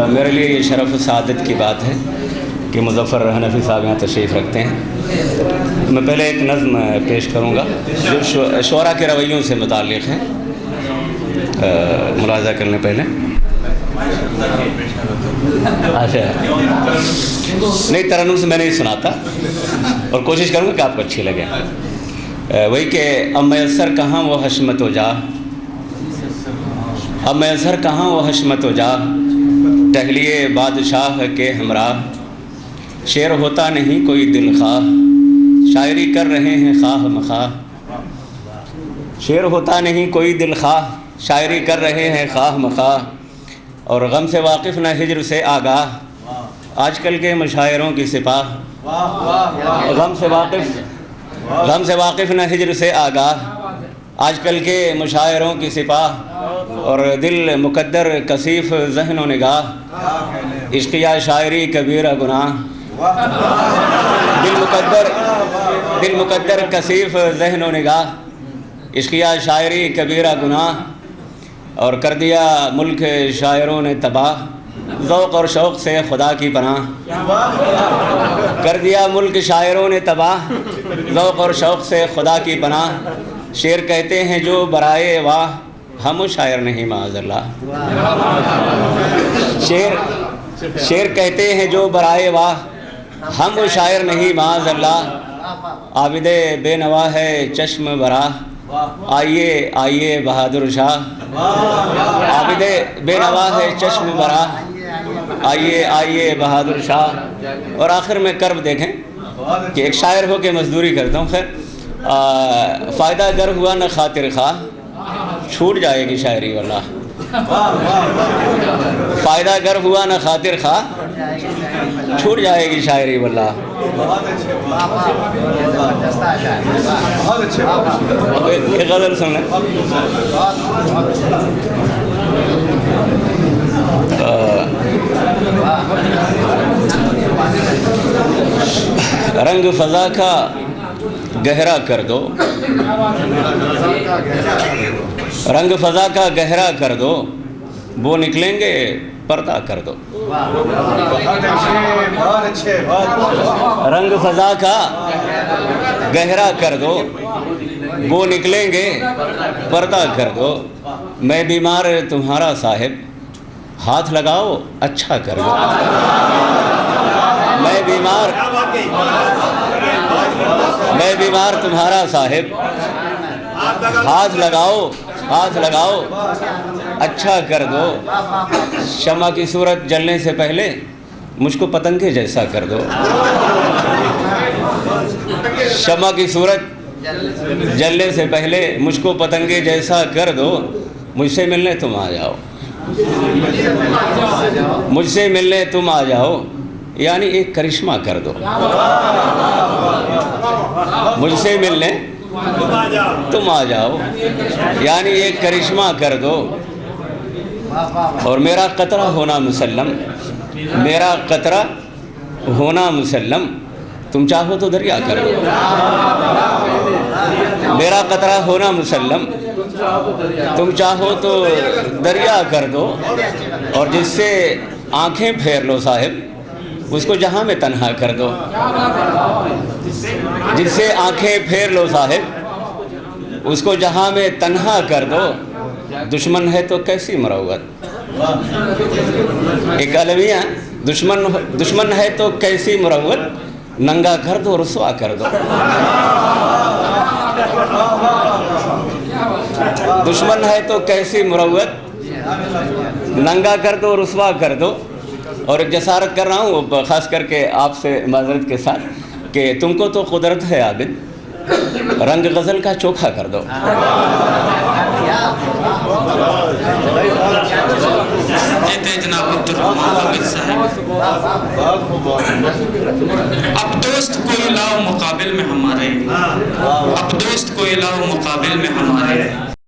میرے لیے یہ شرف و سعادت کی بات ہے کہ مظفر حنفی صاحب یہاں تشریف رکھتے ہیں۔ میں پہلے ایک نظم پیش کروں گا جو شعراء کے رویوں سے متعلق ہے، ملاحظہ کرنے پہلے۔ اچھا نہیں، ترنم سے میں نہیں سناتا اور کوشش کروں گا کہ آپ کو اچھی لگے۔ وہی کہ اب میسر کہاں وہ حشمت و جاہ، اب میسر کہاں وہ حشمت و جاہ، ٹہلیے بادشاہ کے ہمراہ، شعر ہوتا نہیں کوئی دل خواہ، شاعری کر رہے ہیں خواہ مخواہ، شعر ہوتا نہیں کوئی دل خواہ، شاعری کر رہے ہیں خواہ مخواہ، اور غم سے واقف نہ ہجر سے آگاہ، آج کل کے مشاعروں کی سپاہ، غم سے واقف نہ ہجر سے آگاہ، آج کل کے مشاعروں کی سپاہ، اور دل مقدر کثیف ذہن و نگاہ، عشقیہ شاعری کبیرہ گناہ، دل مقدر کثیف ذہن و نگاہ، عشقیہ شاعری کبیرہ گناہ، اور کر دیا ملک شاعروں نے تباہ، ذوق اور شوق سے خدا کی پناہ، کر دیا ملک شاعروں نے تباہ، ذوق اور شوق سے خدا کی پناہ، شعر کہتے ہیں جو برائے واہ، ہم شاعر نہیں معاذ اللہ، شعر کہتے ہیں جو برائے واہ، ہم شاعر نہیں معاذ اللہ، عابد بے نوا ہے چشم براہ، آئیے آئیے بہادر شاہ، عابد بے نوا ہے چشم براہ، آئیے آئیے بہادر شاہ۔ اور آخر میں کرب دیکھیں کہ ایک شاعر ہو کے مزدوری کرتا ہوں، خیر فائدہ گر ہوا نہ خاطر خواہ، چھوٹ جائے گی شاعری واللہ، فائدہ گر ہوا نہ خاطر خواہ، چھوٹ جائے گی شاعری واللہ۔ ایک غزل سنیں۔ رنگ فضا کا گہرا کر دو، رنگ فضا کا گہرا کر دو، وہ نکلیں گے پردہ کر دو، رنگ فضا کا گہرا کر دو، وہ نکلیں گے پردہ کر دو، میں بیمار تمہارا صاحب، ہاتھ لگاؤ اچھا کر دو، میں بیمار تمہارا صاحب، ہاتھ لگاؤ اچھا کر دو، شمع کی صورت جلنے سے پہلے مجھ کو پتنگ کے جیسا کر دو، شمع کی صورت جلنے سے پہلے مجھ کو پتنگے جیسا کر دو، مجھ سے ملنے تم آ جاؤ، مجھ سے ملنے تم آ جاؤ، یعنی ایک کرشمہ کر دو، مجھ سے ملنے تم آ جاؤ، یعنی ایک کرشمہ کر دو، اور میرا قطرہ ہونا مسلم، میرا قطرہ ہونا مسلم، تم چاہو تو دریا کر دو، میرا قطرہ ہونا مسلم، تم چاہو تو دریا کر دو، اور جس سے آنکھیں پھیر لو صاحب اس کو جہاں میں تنہا کر دو، جس سے آنکھیں پھیر لو صاحب اس کو جہاں میں تنہا کر دو، دشمن ہے تو کیسی مروت، ایک المیہ، دشمن ہے تو کیسی مروت، ننگا کر دو رسوا کر دو، دشمن ہے تو کیسی مروت، ننگا کر دو رسوا کر دو۔ اور ایک جسارت کر رہا ہوں خاص کر کے آپ سے معذرت کے ساتھ کہ تم کو تو قدرت ہے عابد، رنگ غزل کا چوکھا کر دو، جناب عبدالرحمن عابد صاحب، اب دوست کوئی لاؤ مقابل میں ہمارے، اب دوست کوئی لاؤ مقابل میں ہمارے،